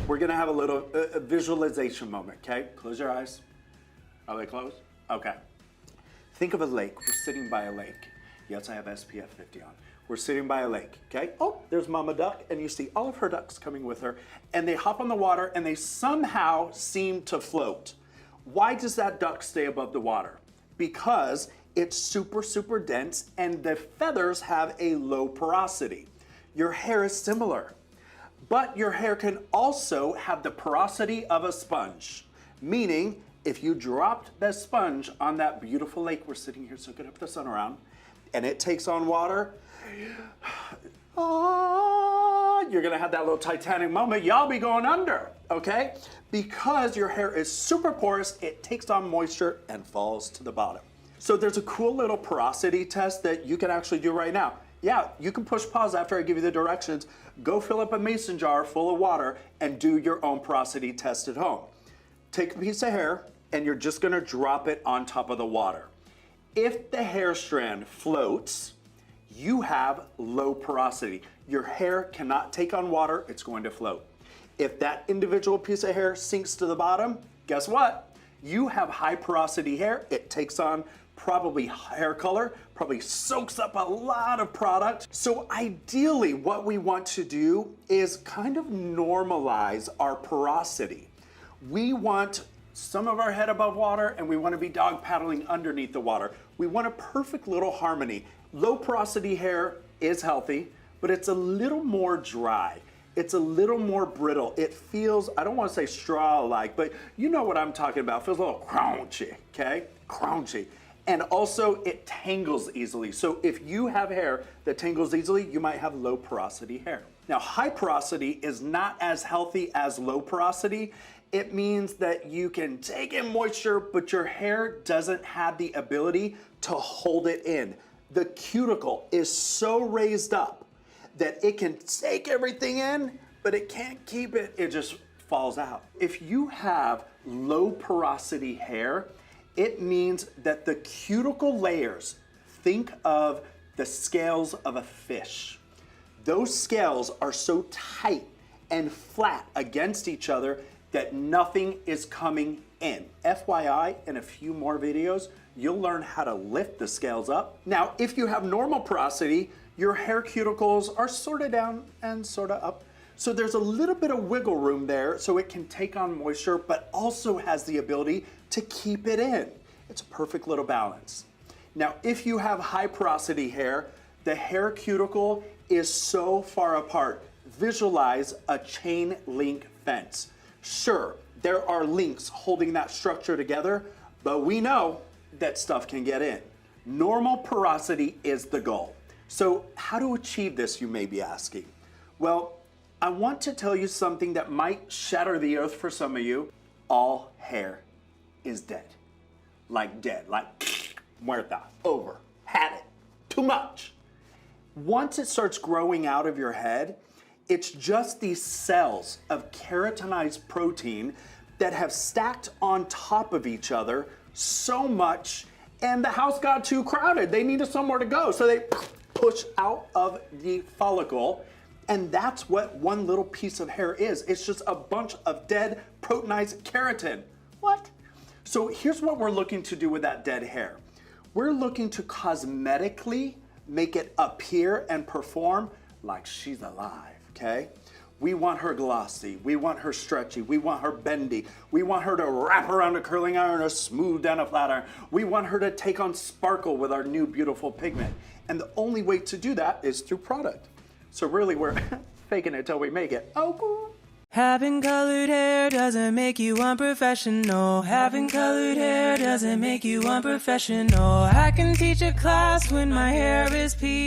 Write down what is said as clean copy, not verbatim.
we're gonna have a little visualization moment, okay? Close your eyes. Are they closed? Okay. Think of a lake. We're sitting by a lake. Yes, I have SPF 50 on. We're sitting by a lake, okay? Oh, there's Mama Duck, and you see all of her ducks coming with her, and they hop on the water, and they somehow seem to float. Why does that duck stay above the water? Because it's super, super dense, and the feathers have a low porosity. Your hair is similar, but your hair can also have the porosity of a sponge, meaning if you dropped the sponge on that beautiful lake we're sitting here soaking up the sun around, and it takes on water, you're gonna have that little Titanic moment. Y'all be going under, okay? Because your hair is super porous, it takes on moisture and falls to the bottom. So there's a cool little porosity test that you can actually do right now. Yeah, you can push pause after I give you the directions. Go fill up a mason jar full of water and do your own porosity test at home. Take a piece of hair and you're just gonna drop it on top of the water. If the hair strand floats, you have low porosity. Your hair cannot take on water, it's going to float. If that individual piece of hair sinks to the bottom, guess what? You have high porosity hair, it takes on probably hair color, probably soaks up a lot of product. So ideally what we want to do is kind of normalize our porosity. We want some of our head above water and we want to be dog paddling underneath the water. We want a perfect little harmony. Low porosity hair is healthy, but it's a little more dry. It's a little more brittle. It feels, I don't want to say straw-like, but you know what I'm talking about. It feels a little crunchy, okay? Crunchy. And also it tangles easily. So if you have hair that tangles easily, you might have low porosity hair. Now, high porosity is not as healthy as low porosity. It means that you can take in moisture, but your hair doesn't have the ability to hold it in. The cuticle is so raised up that it can take everything in, but it can't keep it, it just falls out. If you have low porosity hair, it means that the cuticle layers, think of the scales of a fish. Those scales are so tight and flat against each other that nothing is coming in. FYI, in a few more videos, you'll learn how to lift the scales up. Now, if you have normal porosity, your hair cuticles are sort of down and sort of up. So there's a little bit of wiggle room there so it can take on moisture, but also has the ability to keep it in. It's a perfect little balance. Now, if you have high porosity hair, the hair cuticle is so far apart. Visualize a chain link fence. Sure, there are links holding that structure together, but we know that stuff can get in. Normal porosity is the goal. So how to achieve this, you may be asking? Well, I want to tell you something that might shatter the earth for some of you. All hair is dead. Like dead, like muerta, over, had it, too much. Once it starts growing out of your head, it's just these cells of keratinized protein that have stacked on top of each other so much, and the house got too crowded. They needed somewhere to go, so they push out of the follicle, and that's what one little piece of hair is. It's just a bunch of dead proteinized keratin. What? So here's what we're looking to do with that dead hair. We're looking to cosmetically make it appear and perform like she's alive, okay? We want her glossy, we want her stretchy, we want her bendy, we want her to wrap around a curling iron or smooth down a flat iron. We want her to take on sparkle with our new beautiful pigment. And the only way to do that is through product. So really we're faking it till we make it. Oh, cool. Having colored hair doesn't make you unprofessional. Having colored hair doesn't make you unprofessional. I can teach a class when my hair is pink.